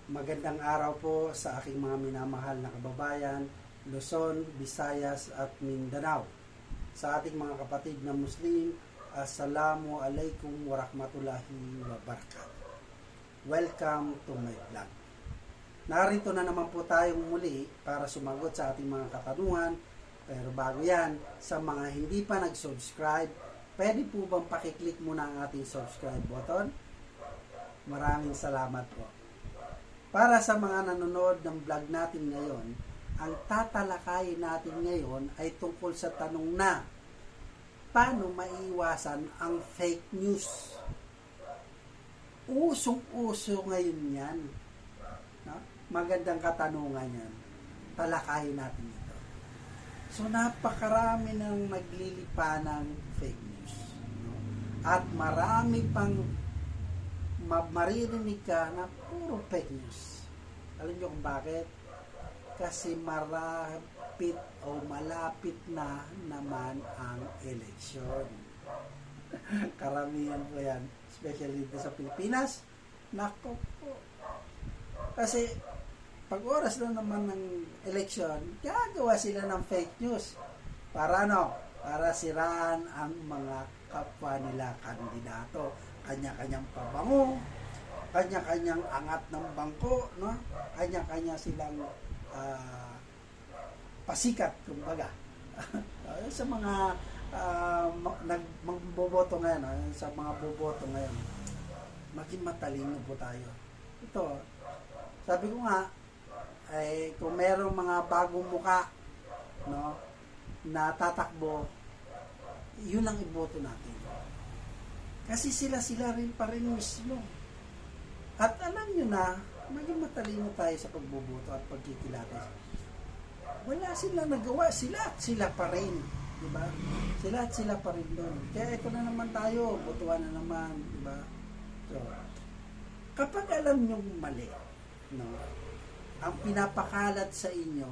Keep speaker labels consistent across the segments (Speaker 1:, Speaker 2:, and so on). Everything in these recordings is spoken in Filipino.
Speaker 1: Magandang araw po sa aking mga minamahal na kababayan, Luzon, Visayas at Mindanao. Sa ating mga kapatid na Muslim, Assalamu alaikum warahmatullahi wabarakatuh. Welcome to my vlog. Narito na naman po tayong muli para sumagot sa ating mga katanungan. Pero bago yan, sa mga hindi pa nag-subscribe, pwede po bang pakiclick muna ang ating subscribe button? Maraming salamat po. Para sa mga nanonood ng vlog natin ngayon, ang tatalakayin natin ngayon ay tungkol sa tanong na paano maiwasan ang fake news. Usong-uso ngayon yan. No? Magandang katanungan yan. Talakayin natin ito. So napakarami ng naglilipa ng fake news. No? At marami pang maririnig ka na puro fake news. Alam niyo kung bakit? Kasi malapit na naman ang eleksyon. Karamihan po yan. Especially dito sa Pilipinas. Nako po. Kasi pag oras na naman ng eleksyon, gagawa sila ng fake news. Para ano? Para siraan ang mga kapwa nila kandidato. Kanya-kanyang pabango, kanya-kanyang angat ng bangko, no? Kanya-kanya silang pasikat, kumbaga. Sa mga magboboto ngayon, sa mga boboto ngayon, maging matalino po tayo. Ito, sabi ko nga, ay kung merong mga bagong muka, no, na tatakbo, yun ang iboto natin. Kasi sila rin pa rin mismo. At alam nyo na, maging matalino tayo sa pagboboto at pagkikilatis. Wala silang nagawa, sila pa rin. Diba? Sila pa rin doon. Kaya ito na naman tayo, botohan na naman. Diba? So, kapag alam nyo mali, no, ang pinapakalat sa inyo,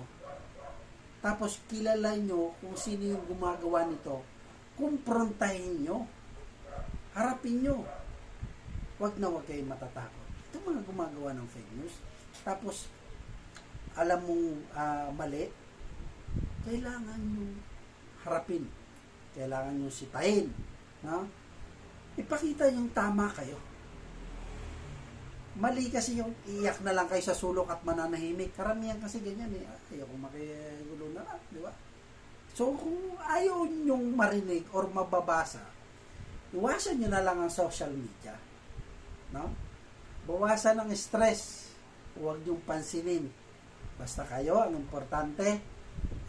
Speaker 1: tapos kilala nyo kung sino yung gumagawa nito, kumprontahin nyo. Harapin nyo. Huwag kayong matatakot. Ito mga gumagawa ng fake news. Tapos, alam mong mali, kailangan nyo harapin. Kailangan nyo sipahin. No? Ipakita yung tama kayo. Mali kasi yung iyak na lang kayo sa sulok at mananahimik. Karamihan kasi ganyan eh. Ayaw kong makigulo na lang. Di ba? So, kung ayaw nyong marinig or mababasa, iwasan nyo na lang ang social media. No? Bawasan ang stress. Huwag nyong pansinin. Basta kayo, ang importante,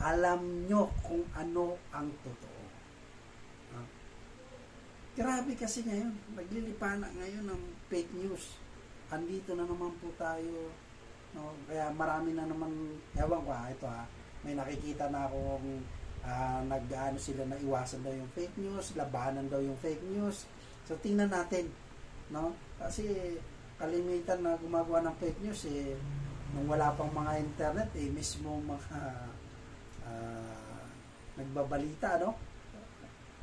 Speaker 1: alam nyo kung ano ang totoo. No? Grabe kasi ngayon. Naglilipana ngayon ng fake news. Andito na naman po tayo. No? Kaya marami na naman, ewan ko ito may nakikita na akong nag-ano sila na iwasan daw yung fake news, labanan daw yung fake news. So tingnan natin, no? Kasi kalimitan na gumagawa ng fake news nung wala pang mga internet mismo mga nagbabalita, no?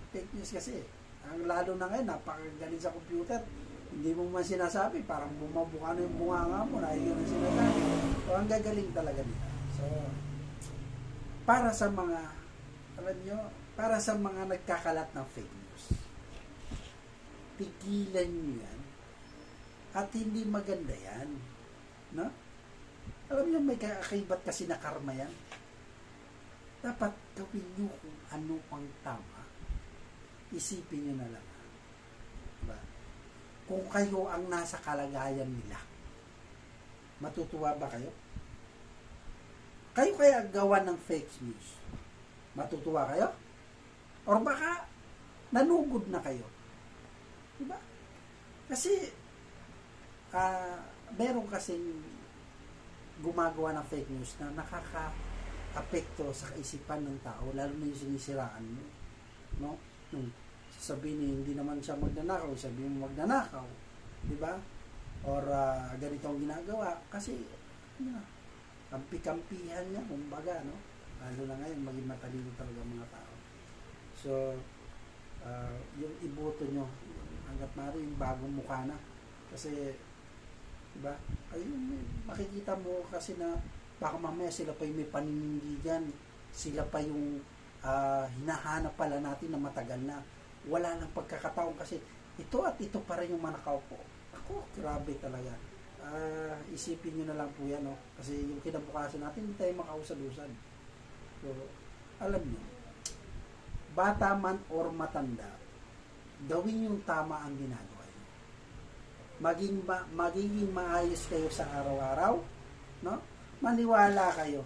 Speaker 1: Fake news kasi. Ang lalo na ngayon, napakagaling sa computer. Hindi mo man sinasabi, parang bumabuka na yung bunganga mo, na yun ang sinasabi. So ang gagaling talaga nila. So para sa mga alam nyo, para sa mga nagkakalat ng fake news, pigilan nyo yan at hindi maganda yan. No? Alam nyo, may kakaibat kasi na karma yan. Dapat gawin nyo kung ano ang tama. Isipin nyo na lang. Diba? Kung kayo ang nasa kalagayan nila, matutuwa ba kayo? Kayo kaya gawa ng fake news? Matutuwa kayo? Or baka nanugod na kayo? Diba? Kasi meron kasing gumagawa ng fake news na nakaka-apekto sa kaisipan ng tao, lalo na yung sinisiraan mo. No? Nung sabihin hindi naman siya magnanakaw, sabihin mo magnanakaw. Diba? Or ganito ang ginagawa. Kasi kampi-kampihan niya, kumbaga, no? Lalo na ngayon, maging matalino talaga mga tao. So, yung iboto nyo, hanggat maaari yung bagong mukha na. Kasi Diba? Ayun, makikita mo kasi na baka mamaya sila pa yung may paninindigan, sila pa yung hinahanap pala natin na matagal na. Wala nang pagkakataon kasi ito at ito pa rin yung manakaupo. Ako, grabe talaga. Isipin nyo na lang po yan, no? Kasi yung kinabukasan natin, hindi tayo makausad-usad. So, alam nyo, bata man or matanda, gawin yung tama ang ginagawa nyo. Magiging maayos kayo sa araw-araw, no? Maniwala kayo.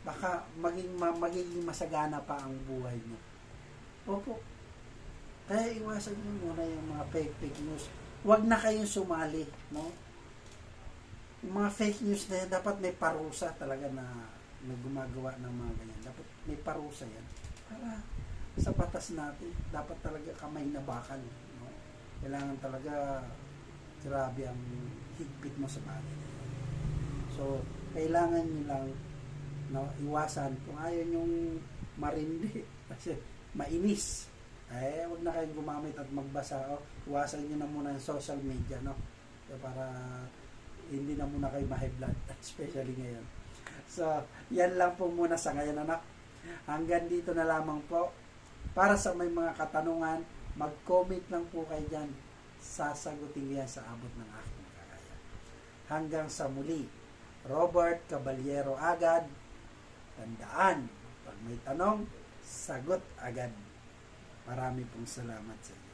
Speaker 1: Baka magiging masagana pa ang buhay nyo. Opo. Kaya iwasan nyo muna yung mga fake news. Huwag na kayong sumali, no? Yung mga fake news na yan, dapat may parusa talaga na gumagawa ng mga ganyan. Dapat may parusa yan. Para sa batas natin, dapat talaga kamay na bakal. No? Kailangan talaga grabe ang higpit mo sa bagay. So, kailangan nyo lang iwasan. Kung ayaw nyong marindi, kasi mainis, huwag na kayong gumamit at magbasa. Iwasan nyo na muna yung social media, no? So, para hindi na muna kayo ma-high blood, especially ngayon. So, yan lang po muna sa ngayon, anak. Hanggang dito na lamang po. Para sa may mga katanungan, mag-comment lang po kayo dyan. Sasagutin yan sa abot ng aking kakaya. Hanggang sa muli, Robert Caballero agad. Tandaan, pag may tanong, sagot agad. Marami pong salamat sa inyo.